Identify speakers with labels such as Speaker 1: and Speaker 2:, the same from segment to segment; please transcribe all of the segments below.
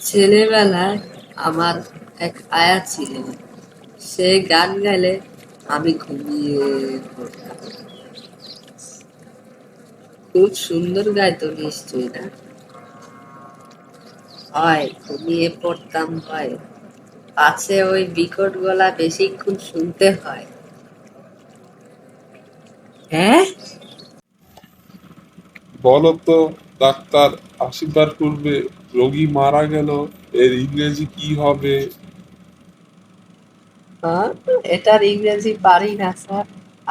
Speaker 1: ছেলেবেলায় আমার এক আয়া ছিল, সে গান গাইলে আমি ঘুমিয়ে পড়তাম। খুব সুন্দর গাইতো নিশ্চয়ই না? হয়, ঘুমিয়ে পড়তাম হয়, পাছে ওই বিকট গলা বেশিক্ষণ শুনতে হয়। হ্যাঁ,
Speaker 2: বলো তো ডাক্তার, আসিবার পূর্বে রোগী মারা গেল, এর ইংরেজি কি হবে?
Speaker 1: হ্যাঁ, এটার ইংরেজি পারি না স্যার,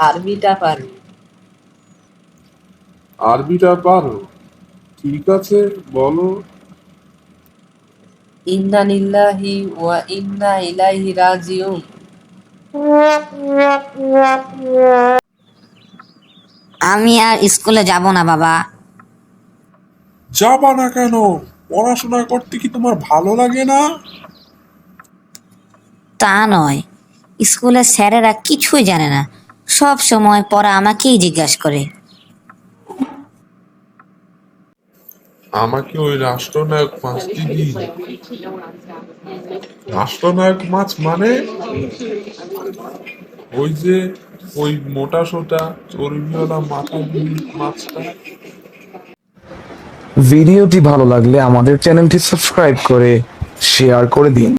Speaker 1: আরবিটা পারি।
Speaker 2: আরবিটা পারো? ঠিক আছে, বলো।
Speaker 1: ইন্না লিল্লাহি ওয়া ইন্না ইলাইহি রাজিউন।
Speaker 3: আমি আর স্কুলে যাব না বাবা।
Speaker 2: যাবা না কেন? পড়াশোনা করতে কি তোমার ভালো লাগে না?
Speaker 3: তা নয়, স্কুলের স্যারেরা কিছুই জানে না, সব সময় পড়া আমাকেই জিজ্ঞাসা করে।
Speaker 2: আমাকে ওই রাষ্ট্রনায়ক মাছটি দিন। রাষ্ট্রনায়ক মাছ মানে? ওই যে, ওই মোটা সোটা চর্বিওয়ালা মাথা দিয়ে মাছটা।
Speaker 4: ভিডিওটি ভালো লাগলে আমাদের চ্যানেলটি সাবস্ক্রাইব করে শেয়ার করে দিন।